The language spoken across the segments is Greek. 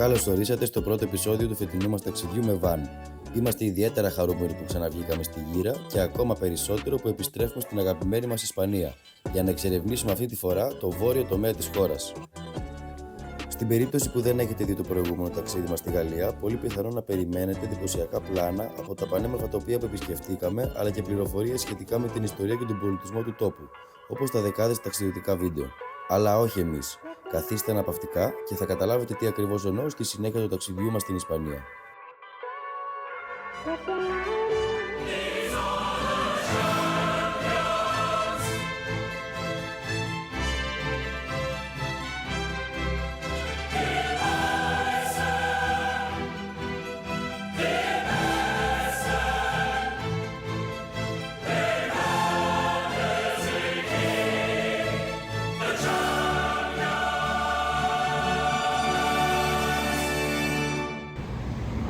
Καλώς ορίσατε στο πρώτο επεισόδιο του φετινού μας ταξιδιού με βαν. Είμαστε ιδιαίτερα χαρούμενοι που ξαναβγήκαμε στη γύρα και ακόμα περισσότερο που επιστρέφουμε στην αγαπημένη μας Ισπανία για να εξερευνήσουμε αυτή τη φορά το βόρειο τομέα της χώρας. Στην περίπτωση που δεν έχετε δει το προηγούμενο ταξίδι μας στη Γαλλία, πολύ πιθανό να περιμένετε εντυπωσιακά πλάνα από τα πανέμορφα τοπία που επισκεφτήκαμε, αλλά και πληροφορίες σχετικά με την ιστορία και τον πολιτισμό του τόπου, όπως τα δεκάδες ταξιδιωτικά βίντεο. Αλλά όχι εμείς. Καθίστε αναπαυτικά και θα καταλάβετε τι ακριβώς εννοώ στη συνέχεια του ταξιδιού μας στην Ισπανία.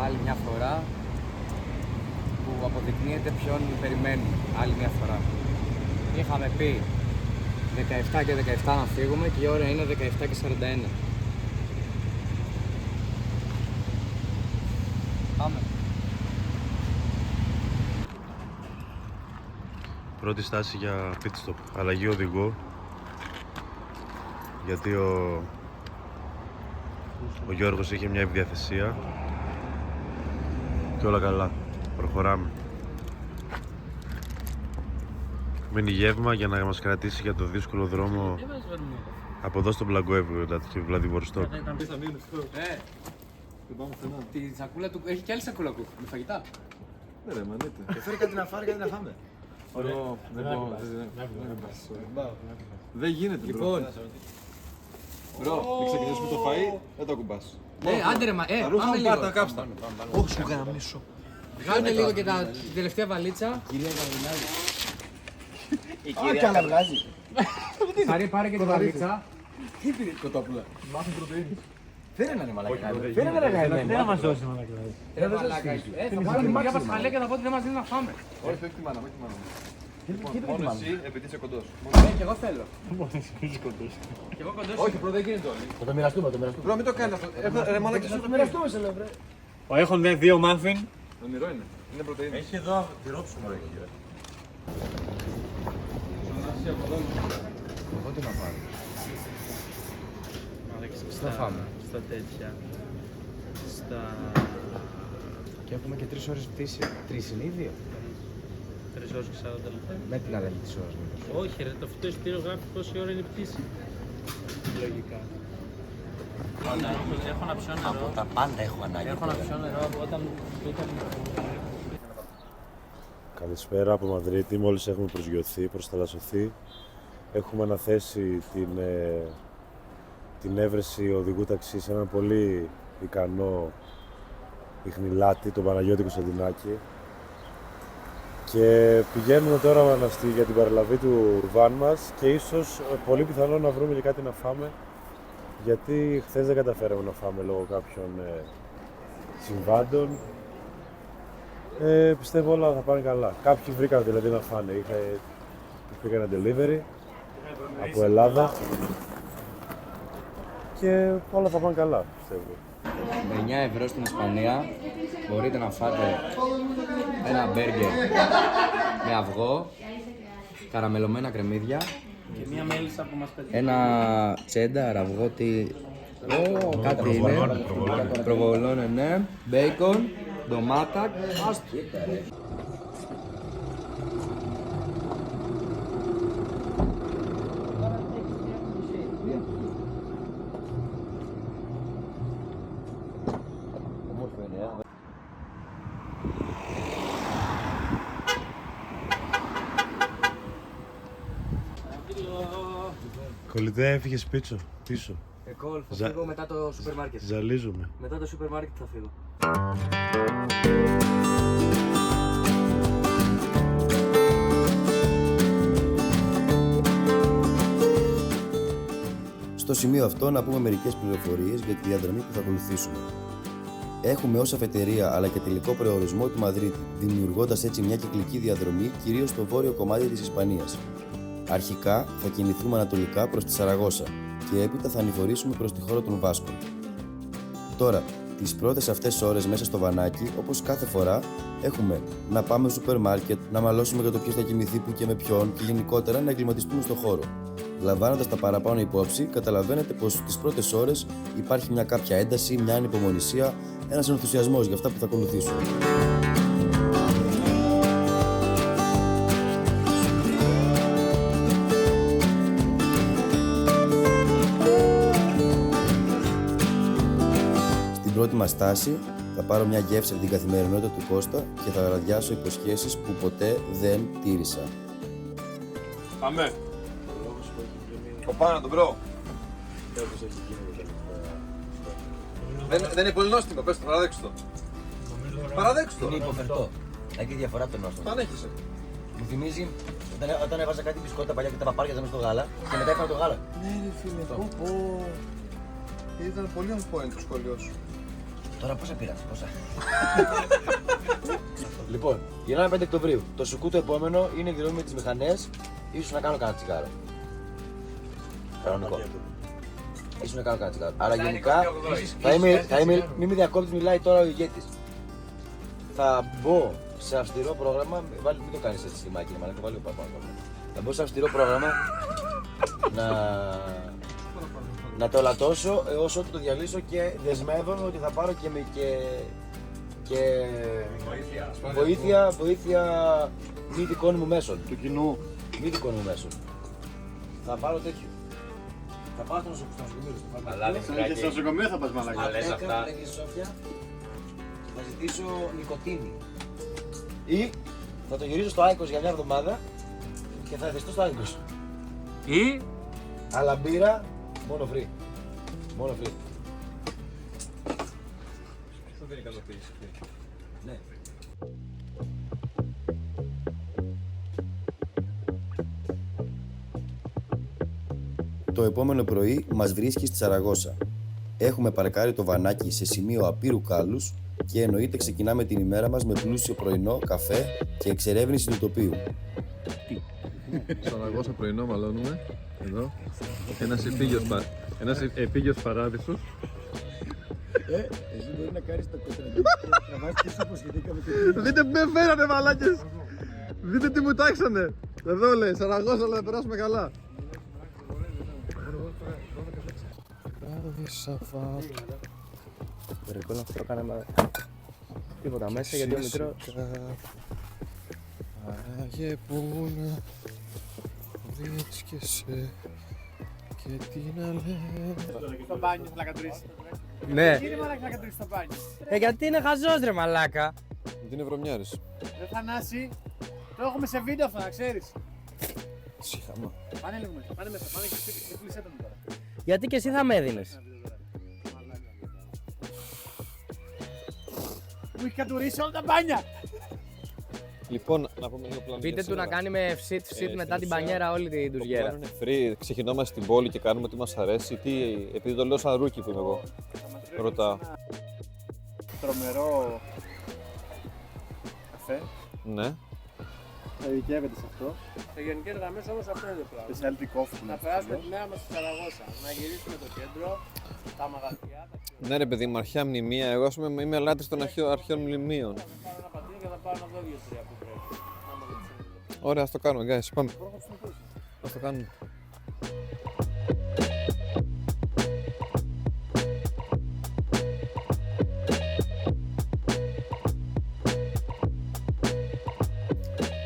Άλλη μια φορά που αποδεικνύεται ποιον περιμένουμε. Άλλη μια φορά. Είχαμε πει 17 και 17 να φύγουμε και η ώρα είναι 17 και 41. Πάμε. Πρώτη στάση για pit stop, αλλαγή οδηγού, γιατί ο Γιώργος είχε μια ευδιαθεσία και όλα καλά, προχωράμε. Μένει γεύμα για να μας κρατήσει για το δύσκολο δρόμο από εδώ στο Μπλαγκόεβιο και Βλαδιβοστόκ. Τη σακούλα του έχει και άλλη σακούλα του με φαγητά. Ναι ρε, μανίτε. Φέρει κάτι να φάρει, κάτι να φάμε. Δεν γίνεται, Λοιπόν, Μπρο, μην ξεκινήσουμε το φαΐ, δεν το ακουμπάς. άντε ρε, Τα ρούχα πάμε μου πάρτα, λίγο. κάψτα. Όχι σου γαμίσω. Βγάλτε λίγο και την τελευταία βαλίτσα. Α, κι άλλα βγάζει. Χαρή, πάρε και την βαλίτσα. Τι πήρε κοτόπουλα. Μάθουν πρωτεΐνη. Φέρε ένα ρε μαλακά. Φέρε ένα ρε γαϊμένο. Δεν θα μας δώσει μαλακά. Ρε μαλάκα. Θα βάλω την μαγιά πασχαλέ και θα πω ότι δεν μας δίνει να φάμε. Όχι, όχι τη μάνα, όχι τη μάνα. Μόνο Εσύ, επειδή είσαι κοντός. Και εγώ θέλω. Και εγώ κοντός. Όχι, πρώτα γίνεται όλοι. Θα το μοιραστούμε, το μοιραστούμε. Μπρο, μην το κάνεις αυτό. Ρε μαλάκι, σου Θα το το μοιραστούμε σε λέω βρε. Έχουν δύο μάφιν. Ονειρό είναι. Είναι πρωτεΐνη. Έχει εδώ τυρόψιμο εκεί. Εγώ τι να πάρω. Στα φάμε. Στα τέτοια. Στα... Και έχουμε και 3 ώρες πτήση. 3 είναι ή 2. 3 ώρες και 40 λεπτά. Με την αλλαγή της ώρας. Όχι ρε, το αυτό εισιτήριο γράφει πόση ώρα είναι η πτήση. Λογικά. Έχω να πιω νερό. Από τα πάντα έχω ανάγκη. Έχω να πιω νερό από όταν ήταν... Καλησπέρα από Μαδρίτη, μόλις έχουμε προσγειωθεί, προσθαλασσωθεί. Έχουμε αναθέσει την έβρεση οδηγού ταξί σε έναν πολύ ικανό ιχνηλάτη, τον Παναγιώτη Κωνσταντινάκη. Και πηγαίνουμε τώρα για την παραλαβή του βαν μας και ίσως πολύ πιθανό να βρούμε και κάτι να φάμε, γιατί χθες δεν καταφέραμε να φάμε λόγω κάποιων συμβάντων. Πιστεύω όλα θα πάνε καλά. Κάποιοι βρήκαν δηλαδή να φάνε. Πήγαν delivery από Ελλάδα και όλα θα πάνε καλά, πιστεύω. Με 9 ευρώ στην Ισπανία μπορείτε να φάτε ένα μπέργκερ με αυγό, καραμελωμένα κρεμμύδια, Και μία μέλισσα που μας πετύχει. ένα τσένταρ, αυγό, κάτι είναι, προβολόνε, ναι, μπέικον, ντομάτα, Κολλητέ, έφυγες πίσω. Εκόλ, θα φύγω μετά το σούπερ μάρκετ. Ζαλίζουμε. Μετά το σούπερ μάρκετ θα φύγω. Στο σημείο αυτό να πούμε μερικές πληροφορίες για τη διαδρομή που θα ακολουθήσουμε. Έχουμε ως αφετηρία αλλά και τελικό προορισμό τη Μαδρίτη, δημιουργώντας έτσι μια κυκλική διαδρομή κυρίως στο βόρειο κομμάτι της Ισπανίας. Αρχικά θα κινηθούμε ανατολικά προς τη Σαραγώσα και έπειτα θα ανηφορήσουμε προς τη χώρα των Βάσκων. Τώρα, τις πρώτες αυτές ώρες μέσα στο βανάκι, όπως κάθε φορά, έχουμε να πάμε στο σούπερ μάρκετ, να μαλώσουμε για το ποιος θα κοιμηθεί που και με ποιον και γενικότερα να εγκληματιστούμε στο χώρο. Λαμβάνοντας τα παραπάνω υπόψη, καταλαβαίνετε πως τις πρώτες ώρες υπάρχει μια κάποια ένταση, μια ανυπομονησία, ένας ενθουσιασμός για αυτά που θα ακολουθήσουν. Στην πρώτη μας στάση θα πάρω μια γεύση από την καθημερινότητα του Κώστα και θα βραδιάσω υποσχέσεις που ποτέ δεν τήρησα. Πάμε. Κοπάνα τον μπρο. Δεν είναι πολύ νόστιμο, πες το, παραδέξου το. Παραδέξου το. Είναι υποφερτό. Έχει διαφορά από το νόστιμο. Το ανέχεσαι. Μου θυμίζει όταν έβαζα κάτι μπισκότα παλιά και τα παπάρια μέσα στο γάλα και μετά έφαγα το γάλα. Ναι ρε φίλε, ήταν πολύ on point το σχόλιο σου. Τώρα πόσα πήρατε, πόσα. Λοιπόν, γυρνάμε 5 Οκτωβρίου. Το σουκού το επόμενο είναι η εκδρομή με τις μηχανές. Ίσως να κάνω κανένα τσιγάρο. Κανονικό. Ίσως να κάνω κανένα τσιγάρο. Άρα γενικά μη με διακόπτεις, μιλάει τώρα ο ηγέτης. Θα μπω σε αυστηρό πρόγραμμα. Μην το κάνεις έτσι στη μάκη, βάλει ο παραπάνω. Θα μπω σε αυστηρό πρόγραμμα να το λατώσω έως ότου το διαλύσω και δεσμεύομαι ότι θα πάρω και βοήθεια μη δικών μου μέσων. Του κοινού. Μη δικών μου μέσων. Θα πάρω τέτοιο. Θα πάω στο νοσοκομείο. Και στο νοσοκομείο θα πας μαλακά. Θα ζητήσω νοικοτήνη. Ή θα το γυρίσω στο Άικος για μια εβδομάδα και θα εθιστώ στο Άικος. Ή Αλλά μπύρα μόνο free. Μόνο free. Αυτό δεν είναι ικανοποίηση. Ναι. Το επόμενο πρωί μας βρίσκει στη Σαραγώσα. Έχουμε παρκάρει το βανάκι σε σημείο απείρου κάλους και εννοείται ξεκινάμε την ημέρα μας με πλούσιο πρωινό, καφέ και εξερεύνηση του τοπίου. Σαραγώσα πρωινό μαλώνουμε. Εδώ. Ένας επίγειος παράδεισος. Εσύ μπορεί να κάνεις το κοντραντή να βάζεις και σου υποσχεθήκαμε και Δείτε που με φέρανε μαλάκες. Δείτε τι μου τάξανε. Εδώ λέει, Σαραγώσα, αλλά να περάσουμε καλά. Περίπου να αυτό κάναμε τίποτα μέσα γιατί ο μικρό. Άραγε πού να βρίσκεσαι και τι να λέμε. Στο μπάνιο θα λακατρίσει. Ναι. Είναι μαλάκα να κατρίσει στο μπάνιο. Γιατί είναι χαζός ρε μαλάκα. Γιατί είναι βρωμιάρης. Ρε Θανάση, το έχουμε σε βίντεο αυτό να ξέρεις. Συχαμά. Πάνε λίγο μέσα, πάνε μέσα, πάνε και κλεισέ τον τώρα. Γιατί και εσύ θα με έδινες. Μου έχει κατουρίσει όλα τα μπάνια. Λοιπόν, να πούμε λίγο πλάνο. Πείτε του να κάνει με φσιτ μετά την μπανιέρα όλη την τουζιέρα. Το πλάνο είναι free, ξεκινάμε στην πόλη και κάνουμε τι μας αρέσει. Επειδή το λέω σαν ρούκι που είμαι εγώ. Ρωτάω. Τρομερό καφέ. Ναι. Ειδικεύεται σε αυτό. σε γενικές γραμμές όμως αυτό είναι το πράγμα. Specialty coffee. Να περάσουμε τη μέρα μας στη Σαραγώσα, να γυρίσουμε το κέντρο, τα μαγαζιά, τα Ναι ρε παιδί μου, αρχαία μνημεία. Εγώ ας πούμε είμαι λάτρης των αρχαίων μνημείων. θα πάρω ένα πατήρι και θα πάω να δω 2-3 που πρέπει. Άμα δεν ξέρω. Ωραία, ας το κάνουμε, guys. Πάμε. Ας το κάνουμε.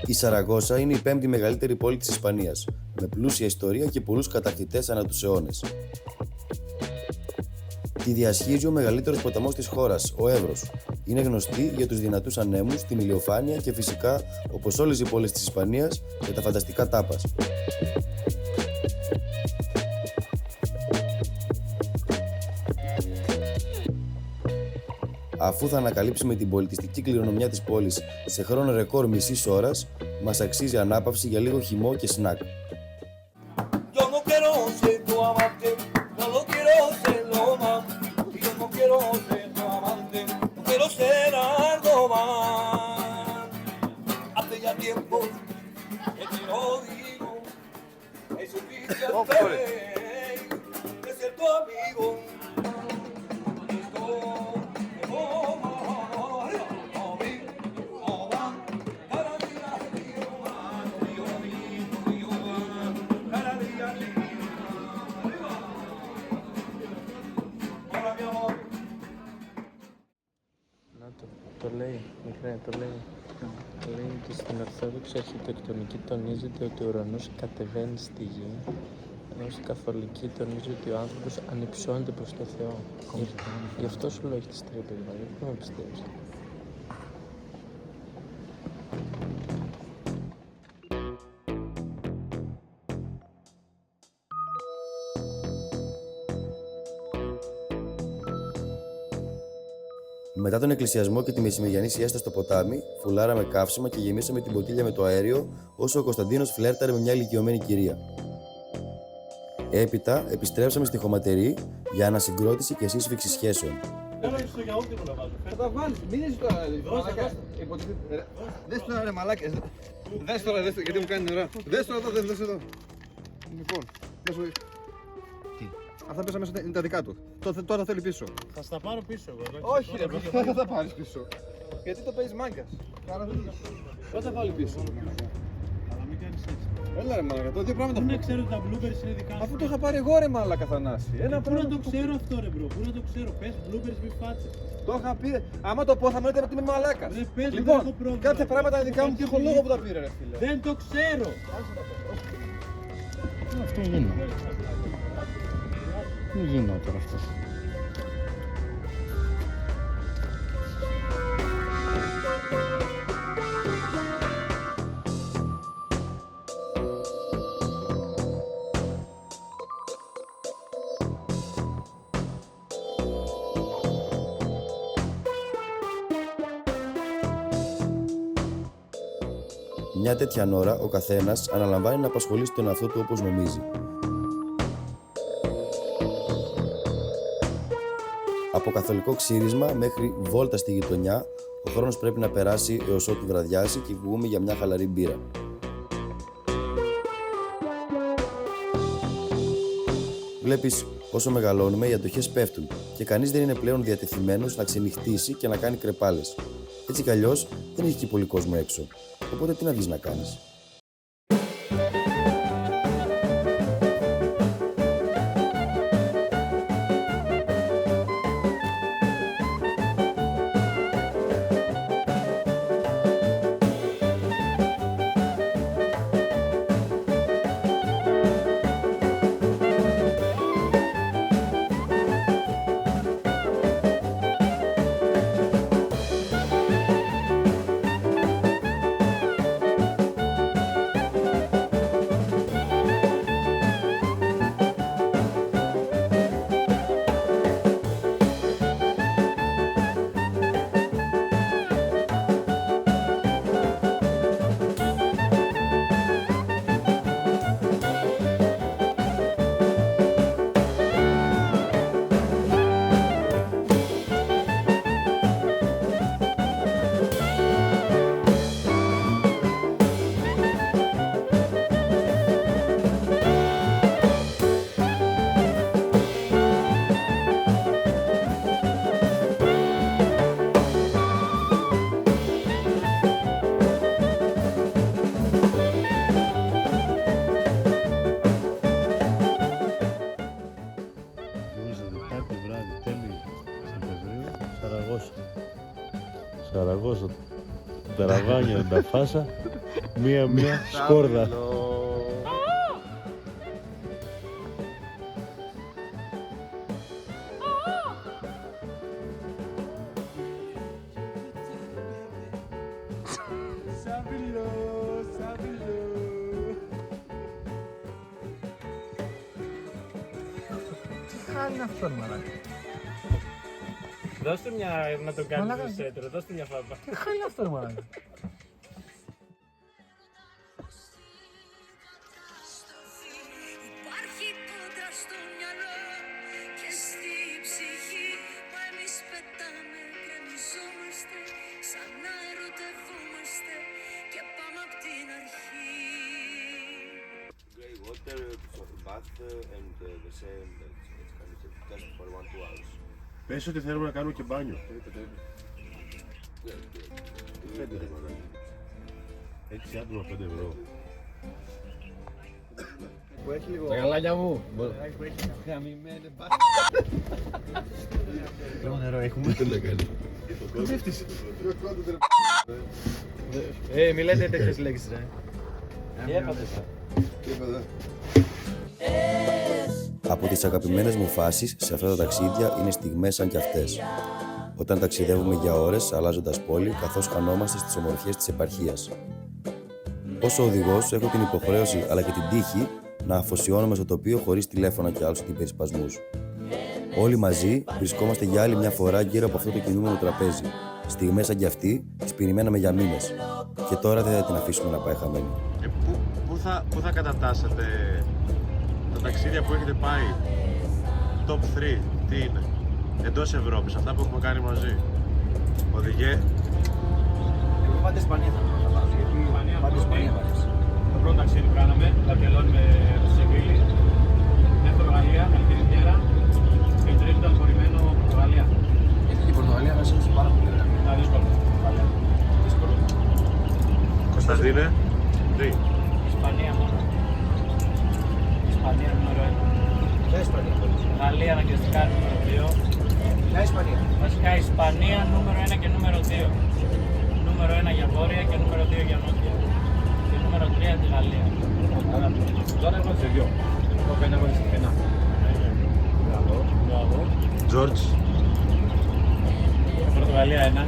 Η Σαραγώσα είναι η πέμπτη μεγαλύτερη πόλη της Ισπανίας, με πλούσια ιστορία και πολλούς κατακτητές ανά τους αιώνες. Τη διασχίζει ο μεγαλύτερος ποταμός της χώρας, ο Εύρος. Είναι γνωστή για τους δυνατούς ανέμους, την ηλιοφάνεια και φυσικά, όπως όλες οι πόλεις της Ισπανίας, για τα φανταστικά τάπας. Αφού θα ανακαλύψουμε την πολιτιστική κληρονομιά της πόλης σε χρόνο ρεκόρ μισής ώρας, μας αξίζει ανάπαυση για λίγο χυμό και σνακ. Yo no quiero ser tu amante, no lo quiero ser lo más. Yo no quiero ser tu amante, no quiero ser algo más. Hace ya tiempo que te lo digo, es suficiente de ser tu amigo. Estoy το λέει, μικρέ, το λέει. Λέει ότι στην Ορθόδοξη αρχιτεκτονική τονίζεται ότι ο ουρανός κατεβαίνει στη γη, ενώ στην Καθολική τονίζει ότι ο άνθρωπος ανυψώνεται προς το Θεό. Γι' αυτό σου λέω έχει τις τρύπες, μα γιατί δεν με πιστεύεις. Μετά τον εκκλησιασμό και τη μεσημεριανή σιέστα στο ποτάμι, φουλάραμε καύσιμα και γεμίσαμε την ποτήλια με το αέριο, όσο ο Κωνσταντίνος φλέρταρε με μια ηλικιωμένη κυρία. Έπειτα επιστρέψαμε στη χωματερή για ανασυγκρότηση και σύσφυξη σχέσεων. Θα τα βάλεις, μην είσαι τώρα μαλάκα. Δες τώρα ρε μαλάκες. Δες τώρα, γιατί μου κάνει νερά. Δες τώρα εδώ, δες εδώ. Λοιπόν, δες εδώ. Τι. Αυτά πέσα μέσα είναι τα δικά του. Τώρα θέλει πίσω. Θα στα πάρω πίσω εγώ. Όχι ρε, δεν θα τα πάρεις πίσω. Γιατί το παίζεις μάγκας. Πώς θα βάλει πίσω. Αλλά μην κάνεις έτσι. Έλα ρε μαλάκα, το δύο πράγματα. Πού να ξέρω τα bloopers είναι δικά σου. Αφού το είχα πάρει εγώ ρε μαλάκα Θανάση. Πού να το ξέρω αυτό ρε μπρο, πού να το ξέρω. Πες bloopers μη φάτσε. Το είχα πει. Άμα το πω θα μου λέτε ότι είμαι μαλάκας. Ρε, πες, Λοιπόν, δεν έχω πρόβλημα. κάποια πράγματα είναι δικά μου και έχω λόγο που τα πήρε ρε φίλε. Δεν το ξέρω. Αυτό γίνω. Δεν γίνω τώρα αυτό. Μια τέτοια ώρα ο καθένας αναλαμβάνει να απασχολήσει τον εαυτό του όπως νομίζει. Από καθολικό ξύρισμα μέχρι βόλτα στη γειτονιά, ο χρόνος πρέπει να περάσει έως ότου βραδιάσει και βγούμε για μια χαλαρή μπύρα. Βλέπεις, όσο μεγαλώνουμε οι αντοχές πέφτουν και κανείς δεν είναι πλέον διατεθειμένος να ξενυχτήσει και να κάνει κρεπάλες. Έτσι κι αλλιώς δεν έχει και πολύ κόσμο έξω, οπότε τι να βγεις να κάνεις. Σαραγώσα, ταραβάνια, τα φάσα, μία σκόρδα. Χάνει αυτόν μαλάκα. Δώσ' του μια να τον κάνει το σέντρο, δώσ' του μια φάπα. Τι χάνει αυτόν μαλάκα. Υπάρχει κόντρα στο μυαλό και στη ψυχή, μα εμείς πετάμε, γκρεμιζόμαστε, σαν να ερωτευόμαστε και πάμε απ' την αρχή. Grey water, bath and the same, just for 1-2 hours. Πες ότι θέλουμε να κάνουμε και μπάνιο. Έτσι άτομα 5 ευρώ. Τα γαλάκια μου. Λίγο νερό έχουμε. Τι να κάνει. Μη λέτε τέτοιες λέξεις, ρε. Από τις αγαπημένες μου φάσεις σε αυτά τα ταξίδια είναι στιγμές σαν κι αυτές. Όταν ταξιδεύουμε για ώρες αλλάζοντας πόλη, καθώς χανόμαστε στις ομορφιές της επαρχίας. Ως οδηγός έχω την υποχρέωση αλλά και την τύχη να αφοσιώνομαι στο τοπίο χωρίς τηλέφωνα και άλλους αντιπερισπασμούς. Όλοι μαζί βρισκόμαστε για άλλη μια φορά γύρω από αυτό το κινούμενο τραπέζι. Στιγμές σαν κι αυτή τις περιμέναμε για μήνες. Και τώρα δεν θα την αφήσουμε να πάει χαμένη. Πού θα κατατάσσετε τα ταξίδια που έχετε πάει, top 3, τι είναι, εντός Ευρώπης, αυτά που έχουμε κάνει μαζί? Οδηγέ. Εγώ πάντα Ισπανία θα πάω, γιατί πάντα Ισπανία μου αρέσει. Το πρώτο ταξίδι που κάναμε, Βαρκελόνη με το Σεβίλη, δεύτερο Γαλλία, με την Ριβιέρα, και το τρίτο ήταν χωρημένο Πορτογαλία. Γιατί η Πορτογαλία μας είναι πάρα πολύ ωραία. Ήταν δύσκολο. Κωνσταντίνε, τι? Ισπανία μόνο. Ισπανία νούμερο 1. Ποια Ισπανία? Γαλλία αναγκαστικά νούμερο 2. Ποια Ισπανία? Βασικά Ισπανία νούμερο 1 και νούμερο 2. Νούμερο 1 για βόρεια και νούμερο 2 για νότια. Και νούμερο 3 τη Γαλλία. Τώρα έχω σε δυο. Το πένα εγώ στην πένα. Μπράβο. Τζόρτζ. Πορτογαλία 1.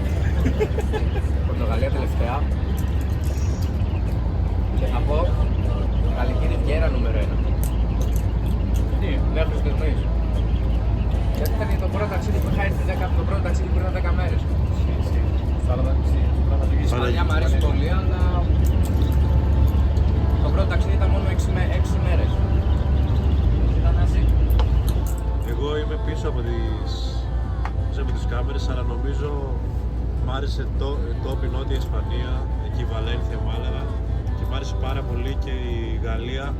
Πορτογαλία τελευταία. Και θα πω Γαλλική Ριβιέρα νούμερο 1. Τι? Μέχρι στιγμής. Γιατί ήταν το πρώτο ταξίδι που είχα έρθει 10 μέρες. Η Ισπανία μου αρέσει πολύ, αλλά το πρώτο ταξίδι ήταν μόνο 6 μέρες. Ήταν μαζί. Εγώ είμαι πίσω από τις κάμερες, αλλά νομίζω μ' άρεσε η Νότια Ισπανία, εκεί η Βαλένθια, Μάλαγα, και μ' άρεσε πάρα πολύ και η Γαλλία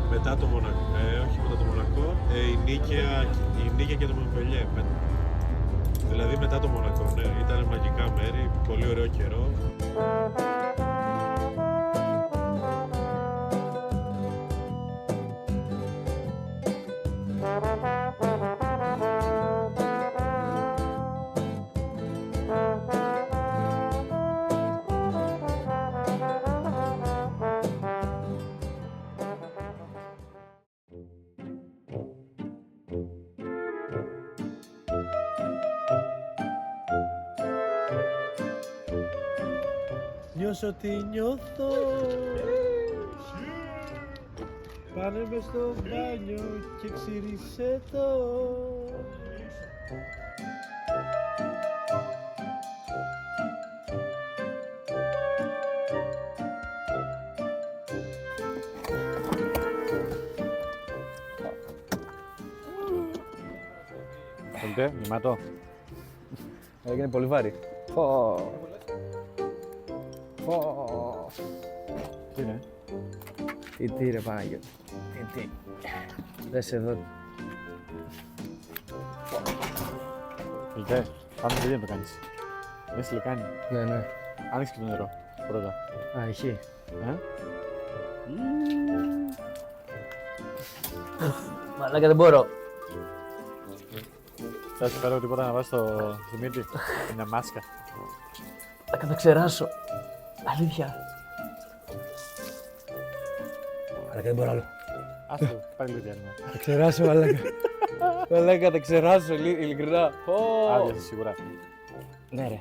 μετά το Μονακό, όχι μετά το Μονακό, η Νίκαια και το Μομπελιέ. Δηλαδή μετά το Μονακό, ναι, ήταν μαγικά μέρη, πολύ ωραίο καιρό. Νιώσω τι νιώθω. Πάνε μες στο μπάνιο και ξυρίσε το. Θέλετε, μηματό. Έγινε πολύ βάρη. Τι είναι? Τι ρε Παναγιώτη. Τι. Δες εδώ. Θέλετε, πάμε και να το κάνεις. Δεν στη λεκάνη. Ναι. Άνοιξε και το νερό, πρώτα. Α, έχει. Μαλάκα δεν μπορώ. Θα σου φέρω τίποτα να βάζεις στο μύτη, μια μάσκα. Θα καταξεράσω. Αλήθεια. Μαλάκα δεν μπορώ άλλο. Άστο, πάρει λίγο διάλειμμα. Θα ξεράσω μαλάκα. Μαλάκα θα ξεράσω ειλικρινά. Άδεια σίγουρα. Ναι ρε.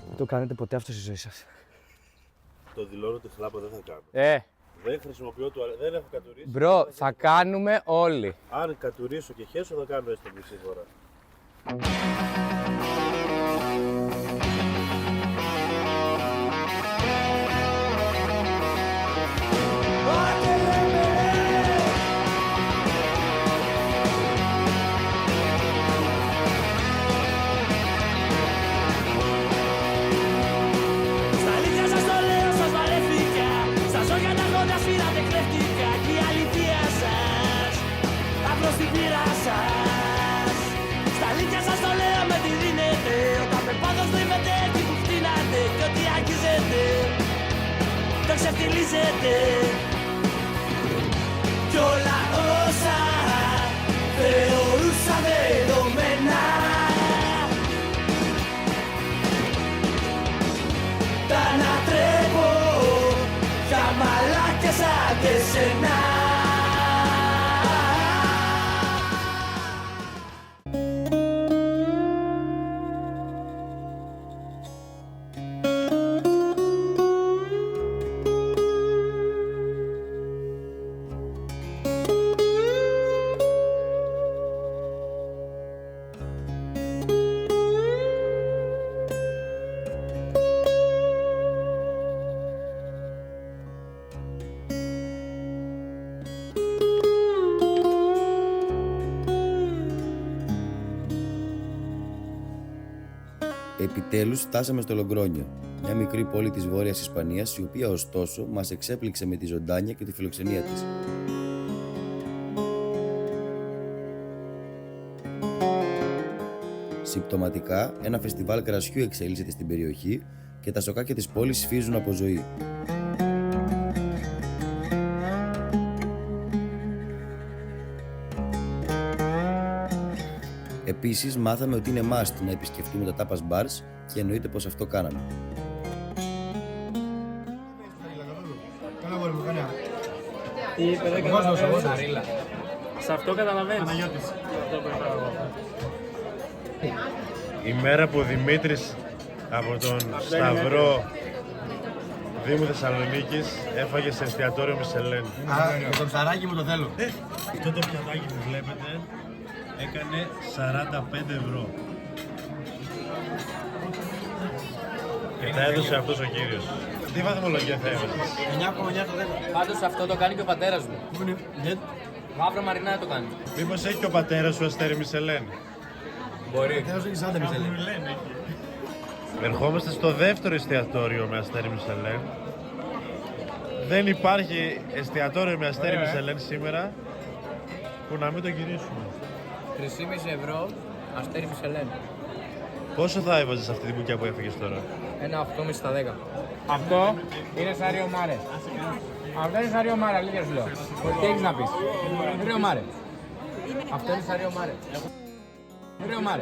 Δεν το κάνετε ποτέ αυτό στη ζωή σας. Το δηλώνω ότι χλάπα δεν θα κάνω. Δεν χρησιμοποιώ δεν έχω κατουρίσει. Μπρο, θα κάνουμε όλοι. Αν κατουρίσω και χέσω θα κάνω έστω μισή φορά. Στην πείρα σας. Στα αλήθεια σας το λέω με τη δίνετε. Όταν με πάθος τρίβετε εκεί που φτύνατε. Κι ό,τι αγγίζετε το ξεφτιλίζετε. Κι όλα όσα θεωρούσα δεδομένα Επιτέλους φτάσαμε στο Λογκρόνιο, μια μικρή πόλη της Βόρειας Ισπανίας, η οποία ωστόσο μας εξέπληξε με τη ζωντάνια και τη φιλοξενία της. Συμπτωματικά, ένα φεστιβάλ κρασιού εξελίσσεται στην περιοχή και τα σοκάκια της πόλης σφίζουν από ζωή. Επίσης, μάθαμε ότι είναι must να επισκεφτούμε τα tapas bars και εννοείται πως αυτό κάναμε. Τι είπε, δεν καταλαβαίνεις. Σε αυτό καταλαβαίνεις. Η μέρα που ο Δημήτρης από τον Σταυρό Δήμου Θεσσαλονίκης έφαγε σε εστιατόριο Μισελέν. Με το ψαράκι μου το θέλω. Αυτό το πιατάκι που βλέπετε έκανε 45 ευρώ. Και τα έδωσε αυτός ο κύριος. Τι βαθμολογία θα έβαζες? 9,9 το 10. Πάντως αυτό το κάνει και ο πατέρας μου. Μαύρο μαρινά το κάνει. Μήπως έχει και ο πατέρας σου αστέρι Μισελέν? Μπορεί. Τέλος έχει σάντα Μισελέν. Ερχόμαστε στο δεύτερο εστιατόριο με αστέρι Μισελέν. Δεν υπάρχει εστιατόριο με αστέρι Μισελέν σήμερα που να μην το γυρίσουμε. 3,5 ευρώ αστέρι Μισελέν. Πόσο θα έβαζες αυτή την μπουκιά που έφυγες τώρα? Ένα 8,5 στα 10. Αυτό είναι σαν Ρίο Μάρε. Αυτό είναι σαν Ρίο Μάρε, αλήθεια σου λέω. Τι έχεις να πεις? Ρίο Μάρε. Αυτό είναι σαν Ρίο Μάρε. Ρίο Μάρε.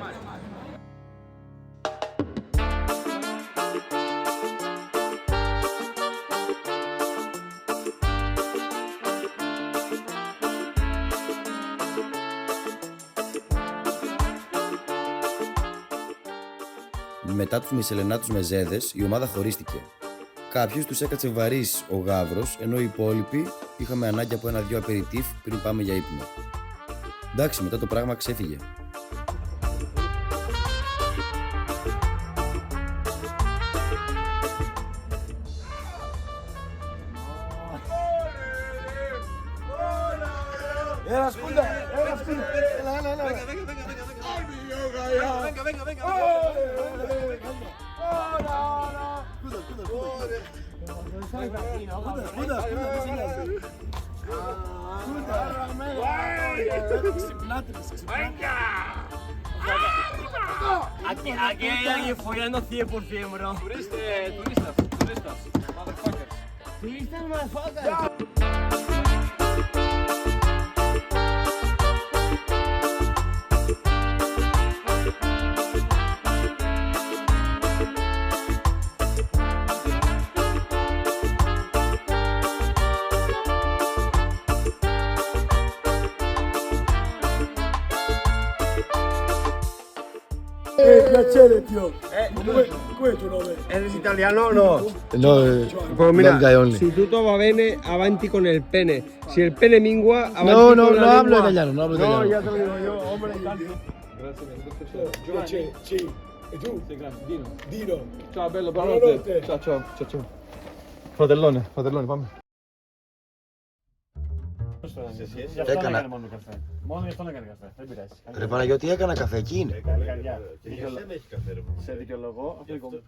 Μετά τους μισελενάτους μεζέδες, η ομάδα χωρίστηκε. Κάποιους τους έκατσε βαρύς ο γάβρος, ενώ οι υπόλοιποι είχαμε ανάγκη από ένα-δυο απεριτίφ πριν πάμε για ύπνο. Εντάξει, μετά το πράγμα ξέφυγε. Έλα σκούντα, έλα σκούντα. Έλα. Venga. Aquí hay alguien follando 100%, bro. Turistas. Motherfuckers. Turistas, motherfuckers. Piacere, Pio. Come è tuo nome? ¿Eres italiano o no? No, Pues mira, guy only. si tutto va bene, avanti con el pene. Si el pene mingua, avanti No, con la no lengua. hablo italiano, no hablo No, italiano. ya te lo digo yo, hombre italiano. Sì. E tu? Dino. Ciao bello, Buonanotte. Ciao. Fratellone, πάμε. Έκανα. Μόνο γι' αυτό να κάνει καφέ. Δεν πειράζει. Ρε Παναγιώτη, έκανα καφέ, εκεί είναι. Καλή καρδιά. Σε δικαιολογώ. Αυτό δικό μου.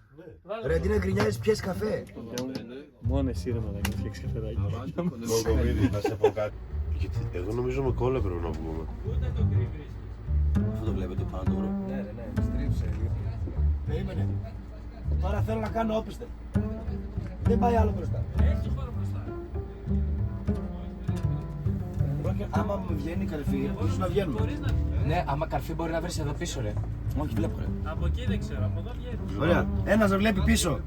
Ρε, τι να γκρινιάζεις, πιες καφέ. Μόνο εσύ ρε μαλάκα να φτιάξεις καφεδάκι. Κοκομίδη, να σε πω κάτι. Εγώ νομίζω με κόλλα πρέπει να βγούμε. Αυτό το βλέπετε πάνω το βρω. Ναι, στρίψε λίγο. Περίμενε. Τώρα θέλω να κάνω όπιστε. Δεν πάει άλλο μπροστά. Έχει χώρο μπροστά. Άμα μου βγαίνει καρφί, μπορείς να βγαίνουμε. Ναι, άμα καρφί μπορεί να βρεις εδώ πίσω, ρε. Όχι, βλέπω. Από εκεί δεν ξέρω, από εδώ βγαίνει. Ωραία. Ένας να βλέπει πίσω.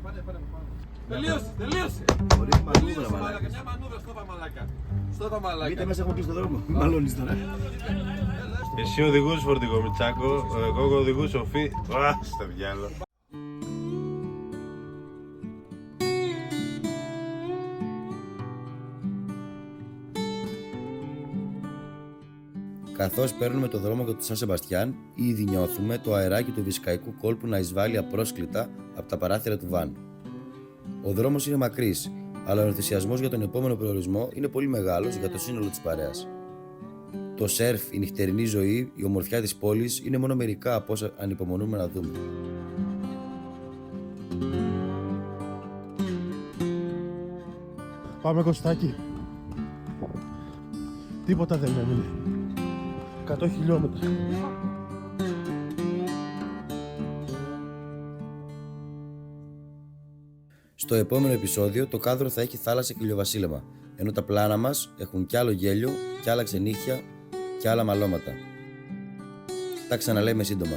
Τελείωσε. Ωραία, μανούβρα, μαλάκα. Μια μανούβρα στο τα μαλάκα. Μπείτε μέσα, έχω πει στον δρόμο. Μαλώνεις τώρα. Εσύ οδηγούς φορτηγό Μητσάκο, εγώ οδηγούς Σοφή. Α, στο διάλο. Καθώς παίρνουμε το δρόμο για το Σαν Σεμπαστιάν, ήδη νιώθουμε το αεράκι του βυσκαϊκού κόλπου να εισβάλλει απρόσκλητα από τα παράθυρα του βαν. Ο δρόμος είναι μακρύς, αλλά ο ενθουσιασμός για τον επόμενο προορισμό είναι πολύ μεγάλος για το σύνολο της παρέας. Το σερφ, η νυχτερινή ζωή, η ομορφιά της πόλης είναι μόνο μερικά από όσα ανυπομονούμε να δούμε. Πάμε Κωστάκη. Τίποτα δεν έμεινε. 100 χιλιόμετρα. Στο επόμενο επεισόδιο το κάδρο θα έχει θάλασσα και ηλιοβασίλεμα, ενώ τα πλάνα μας έχουν κι άλλο γέλιο, κι άλλα ξενύχια, κι άλλα μαλώματα. Τα ξαναλέμε σύντομα.